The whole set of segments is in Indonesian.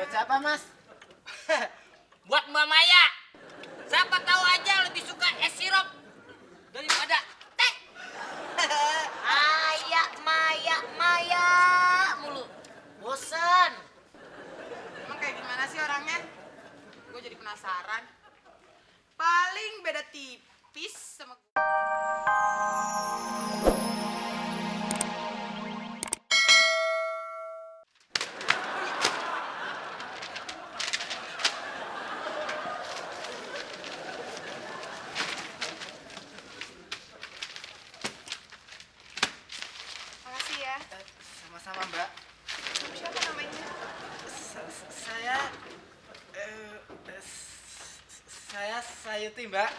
Buat siapa, Mas? Buat Mbak Maya. Siapa tahu aja lebih suka es sirup daripada teh. Maya, Maya, Maya mulu. Bosan. Emang kayak gimana sih orangnya? Gue jadi penasaran. Paling beda tipis sama Makasih ya. Sama-sama, Mbak. Siapa namanya? Saya saya Sayuti, Mbak.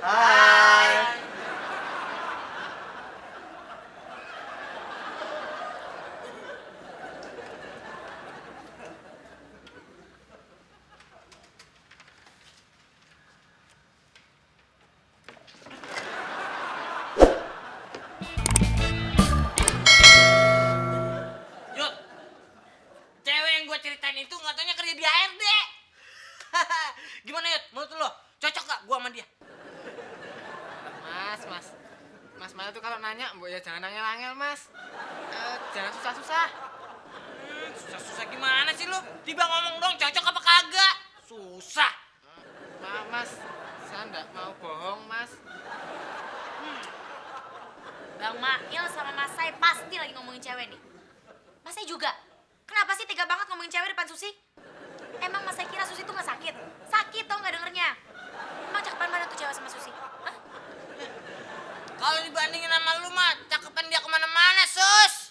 Hai. Yud, cewek yang gue ceritain itu nggak taunya kerja di HRD. Gimana Yud, menurut lo cocok gak gue sama dia? Mas Maya tuh kalau nanya, Mbok ya jangan angel-angel, Mas. Jangan susah-susah. Susah-susah gimana sih lo? Tiba ngomong dong cocok apa kagak? Susah. Maaf, Mas. Saya enggak mau bohong, Mas. Bang Mail sama Mas Sai pasti lagi ngomongin cewek nih. Mas Sai juga. Kenapa sih tega banget ngomongin cewek depan Susi? Emang Mas Sai kira Susi tuh gak sakit? Sakit tau gak dengernya? Emang cakepan mana tuh cewek sama Susi? Hah? Kalau dibandingin sama lu mah, cakepan dia kemana-mana, Sus.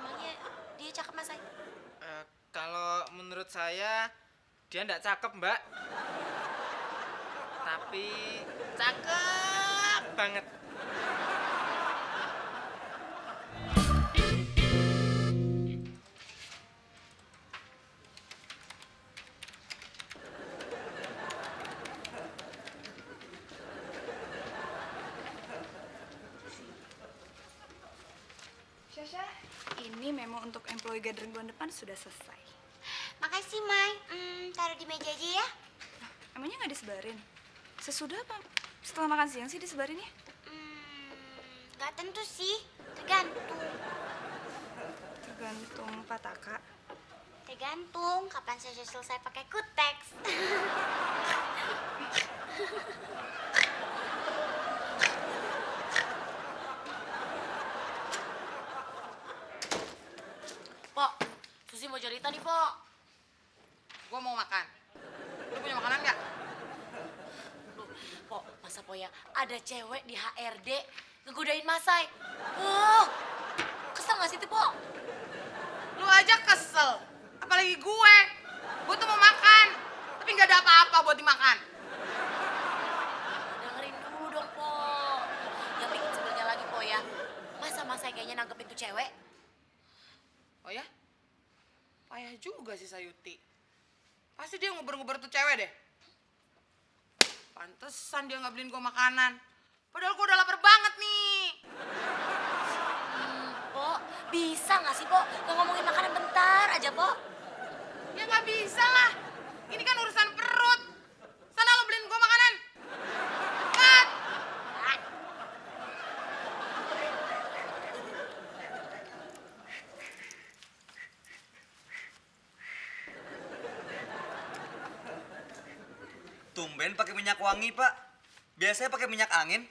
Emangnya dia cakep Mas Sai? Kalau menurut saya dia enggak cakep, Mbak. Tapi cakep banget. Syasha, ini memo untuk employee gathering bulan depan sudah selesai. Makasih Mai. Taruh di meja aja ya. Emangnya nggak disebarin? Sesudah apa? Setelah makan siang sih disebarinnya? Gak tentu sih. Tergantung. Tergantung Pataka. Tergantung kapan saya selesai pakai kutex. Pok, Susi mau cerita nih, Pok. Gue mau makan. Lu punya makanan nggak? Duh, Pok, masa Po ya ada cewek di HRD ngegodain Mas Sai. Kesel gak sih tuh, Pok? Lu aja kesel. Apalagi gue. Gue tuh mau makan. Tapi nggak ada apa-apa buat dimakan. Dengerin dulu dong, Pok. Yang bikin sebelnya lagi, Pok ya. Masa Mas Sai kayaknya nanggepin tuh cewek? Oh ya? Payah juga sih Sayuti. Pasti dia nguber-nguber tuh cewek deh. Pantesan dia nggak beliin gue makanan. Padahal gue udah lapar banget nih. Pok, bisa gak sih, Pok? Ngomongin makanan bentar aja, Pok. Ya nggak bisa lah. Ini kan urusan perut. Sana lo beliin gue makanan. Kat. Tumben pakai minyak wangi, Pak. Biasanya pakai minyak angin.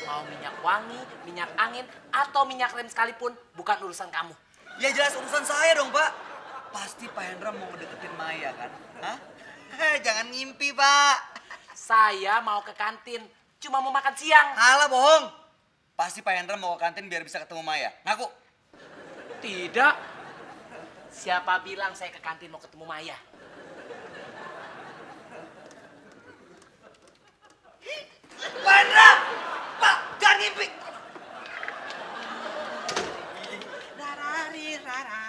Mau minyak wangi, minyak angin, atau minyak rem sekalipun, bukan urusan kamu. Ya jelas urusan saya dong, Pak. Pasti Pak Hendra mau ngedeketin Maya kan? Hah? Jangan ngimpi, Pak. Saya mau ke kantin, cuma mau makan siang. Halah, bohong. Pasti Pak Hendra mau ke kantin biar bisa ketemu Maya. Ngaku. Tidak. Siapa bilang saya ke kantin mau ketemu Maya? Pak Hendra! Pak, jangan ngimpi. Rara ri rara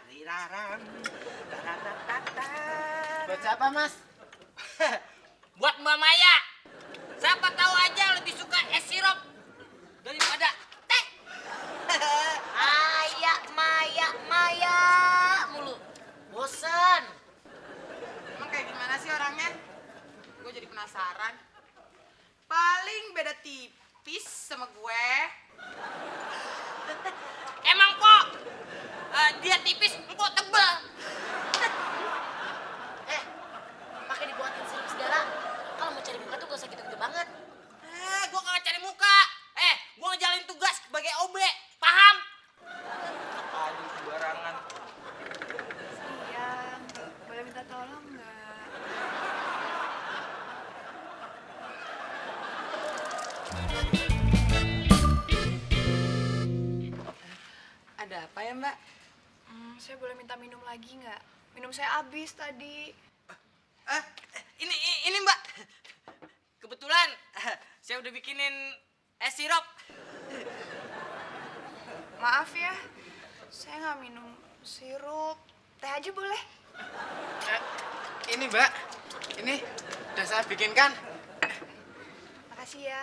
ri rara penasaran. Tararatatar. Buat siapa, Mas? Buat Mbak Maya. Siapa tahu aja lebih suka es sirup daripada teh. Maya, Maya, Maya mulu. Bosen. Emang kayak gimana sih orangnya? Gue jadi penasaran. Paling beda tipis sama gue. Emang kok dia tipis, empok tebal. Pakai dibuatin sirup segala. Kalau mau cari muka tuh gak usah gitu-gitu banget. Gua kagak cari muka. Gua ngejalanin tugas sebagai OB. Paham? Aduh, sembarangan. Siang, boleh minta tolong nggak? Ada apa ya, Mbak? Saya boleh minta minum lagi nggak? Minum saya habis tadi. Ini Mbak. Kebetulan saya udah bikinin es sirup. Maaf ya, saya nggak minum sirup. Teh aja boleh? Ini, Mbak. Ini udah saya bikinkan. Makasih ya.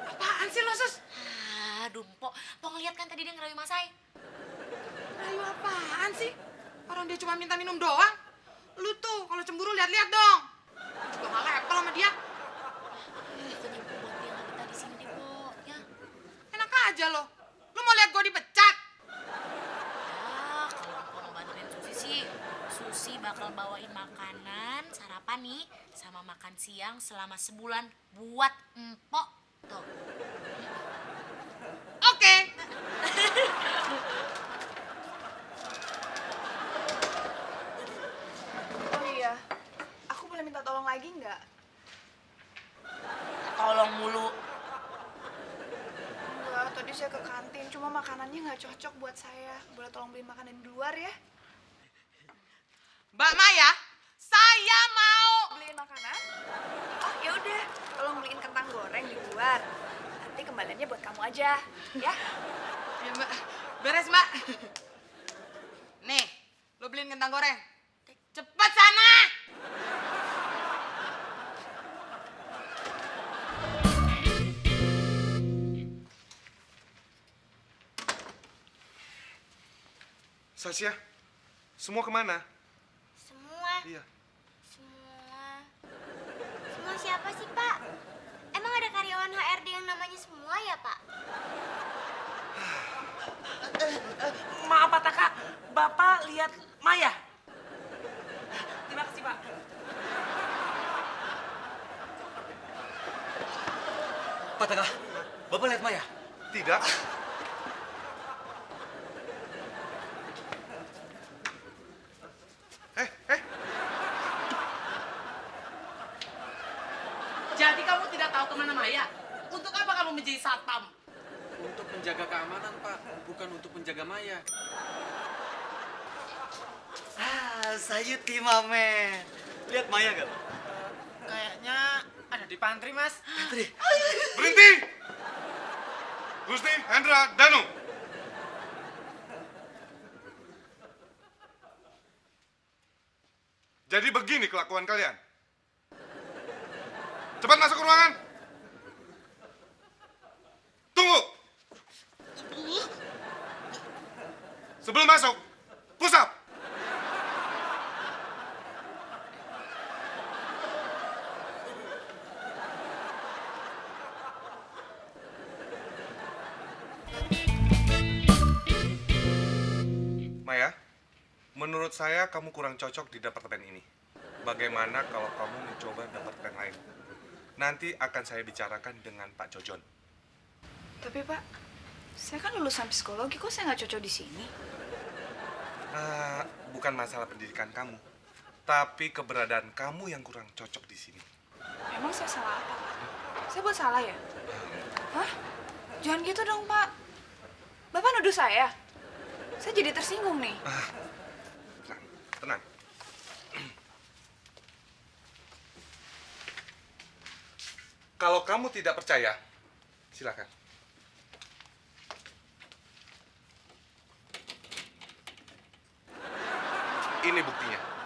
Apaan sih lo, Sus? Aduh, Pok ngeliat kan tadi dia ngerayu Mas Sai. Rayu apaan sih? Orang dia cuma minta minum doang. Lu tuh kalau cemburu lihat-lihat dong. Lu juga gak level sama dia. Bukannya buat dia nggak betah di sini deh, Pok. Ya. Enak aja lo. Lu mau lihat gue dipecat? Kalau Pok mau bantuin Susi sih, Susi bakal bawain makanan, sarapan nih, sama makan siang selama sebulan buat Empok. Tuh. Oke. Oh iya, aku boleh minta tolong lagi nggak? Tolong mulu. Enggak, tadi saya ke kantin, cuma makanannya nggak cocok buat saya. Boleh tolong beliin makanan di luar ya? Mbak Maya, saya mau. Beliin makanan? Oh ya udah, tolong beliin kentang goreng di luar. Nanti kembaliannya buat kamu aja, ya? Ya, Mbak. Beres, Mbak. Nih, lo beliin kentang goreng. Cepet sana. Sasya, semua kemana? Semua? Iya. Semua siapa sih, Pak? Emang ada karyawan HRD yang namanya semua ya, Pak? Maaf Pak Taka, Bapak lihat Maya. Terima kasih Pak. Pak Taka, Bapak lihat Maya? Tidak. Jadi kamu tidak tahu kemana Maya? Untuk apa kamu menjadi satpam? Untuk menjaga keamanan, Pak, bukan untuk menjaga Maya. Sayut Timamen. Lihat Maya gak? Kayaknya ada di pantry, Mas. Pantri. Berhenti! Gusti Hendra Danu. Jadi begini kelakuan kalian. Cepat masuk ke ruangan. Tunggu. Sebelum masuk, push up. Maya, menurut saya kamu kurang cocok di departemen ini. Bagaimana kalau kamu mencoba departemen lain? Nanti akan saya bicarakan dengan Pak Jojon. Tapi Pak, saya kan lulusan psikologi, kok saya nggak cocok di sini? Bukan masalah pendidikan kamu, tapi keberadaan kamu yang kurang cocok di sini. Emang saya salah apa, Pak? Saya buat salah ya? Hah? Jangan gitu dong, Pak. Bapak nuduh saya. Saya jadi tersinggung nih. Tenang, tenang. Kalau kamu tidak percaya, silakan. Ini buktinya.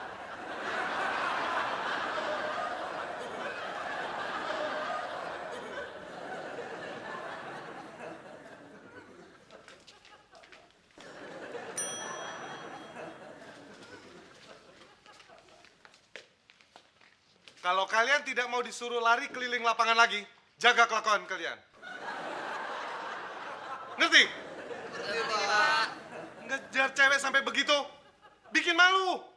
Kalau kalian tidak mau disuruh lari keliling lapangan lagi, jaga kelakuan kalian. Ngerti? Ngejar cewek sampai begitu, bikin malu.